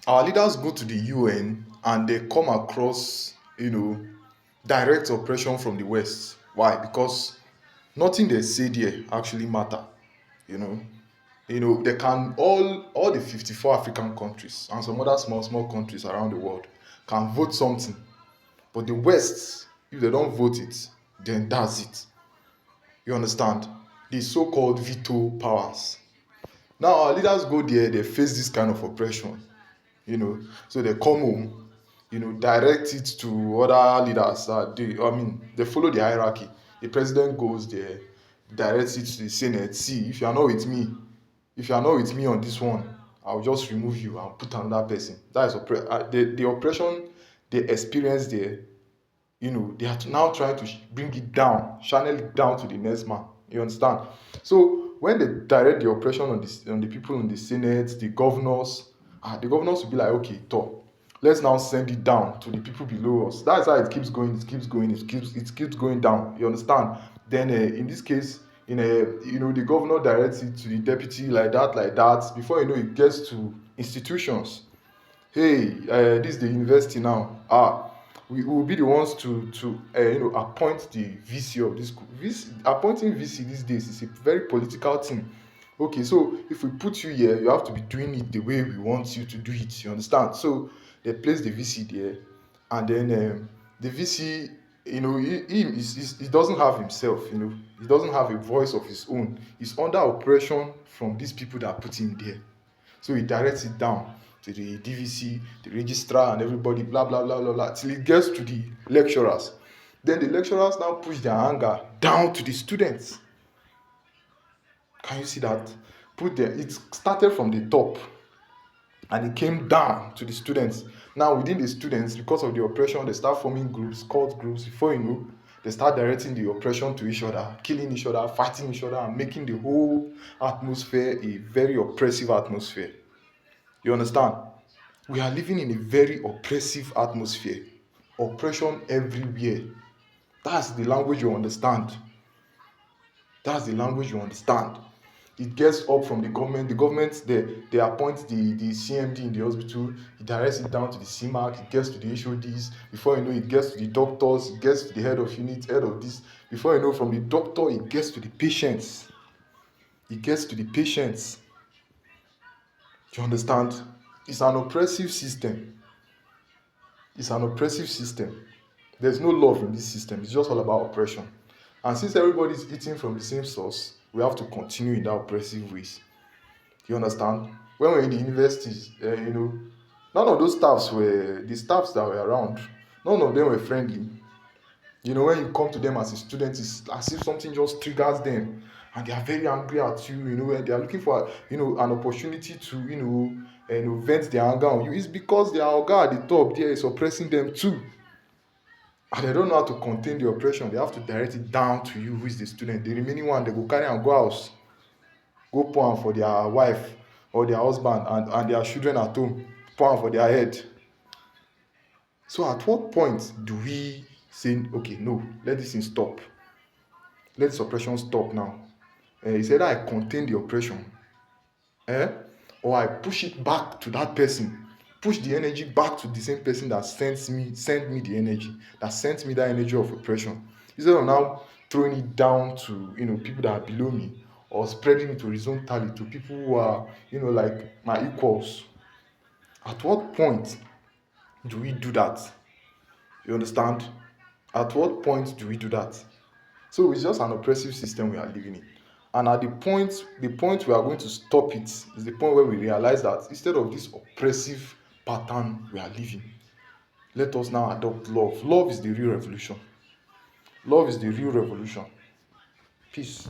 Our leaders go to the UN and they come across, direct oppression from the West. Why? Because nothing they say there actually matter. You know, they can all the 54 African countries and some other small countries around the world can vote something, but the West, if they don't vote it, then that's it. You understand? The so-called veto powers. Now our leaders go there, they face this kind of oppression, so they come home, direct it to other leaders. They follow the hierarchy. The president goes there, directs it to the Senate. See, if you are not with me on this one, I'll just remove you and put another person. That is the oppression they experience there. They are now trying to bring it down, channel it down to the next man. You understand? So when they direct the oppression on the people in the Senate, the governors will be like, okay, talk. Let's now send it down to the people below us. That's how it keeps going. It keeps going. It keeps going down. You understand? Then in this case, the governor directs it to the deputy like that. Before you know, it gets to institutions. Hey, this is the university now. We will be the ones to appoint the VC of this school. Appointing VC these days is a very political thing. Okay, so if we put you here, you have to be doing it the way we want you to do it. You understand? So they place the VC there, and then the VC, he doesn't have himself. He doesn't have a voice of his own. He's under oppression from these people that put him there. So he directs it down to the DVC, the registrar, and everybody, blah, blah, blah, blah, blah, till it gets to the lecturers. Then the lecturers now push their anger down to the students. Can you see that? It started from the top and it came down to the students. Now, within the students, because of the oppression, they start forming groups, cult groups. Before you know, they start directing the oppression to each other, killing each other, fighting each other, and making the whole atmosphere a very oppressive atmosphere. You understand? We are living in a very oppressive atmosphere. Oppression everywhere. That's the language you understand. That's the language you understand. It gets up from the government. The government, they appoint the CMD in the hospital. It directs it down to the CMAC. It gets to the HODs. Before you know, it gets to the doctors. It gets to the head of unit, head of this. Before you know, from the doctor, it gets to the patients. It gets to the patients. You understand? It's an oppressive system. It's an oppressive system. There's no love in this system. It's just all about oppression. And since everybody's eating from the same source, we have to continue in that oppressive ways. You understand? When we're in the universities, none of those staffs were the staffs that were around. None of them were friendly. When you come to them as a student, it's as if something just triggers them, and they are very angry at you. And they are looking for an opportunity to vent their anger on you. It's because their oga at the top there is oppressing them too, and they don't know how to contain the oppression. They have to direct it down to you, who is the student. The remaining one, they go carry and go house, go pour am for their wife or their husband and their children at home, pour am for their head. So at what point do we say, okay, no, let this thing stop, let this oppression stop now? It's either I contain the oppression, eh? Or I push it back to that person, push the energy back to the same person that sent me the energy, that sent me that energy of oppression. Instead of now throwing it down to people that are below me, or spreading it horizontally to people who are like my equals. At what point do we do that? You understand? At what point do we do that? So it's just an oppressive system we are living in. And at the point we are going to stop it is the point where we realize that instead of this oppressive pattern we are living, let us now adopt love. Love is the real revolution. Love is the real revolution. Peace.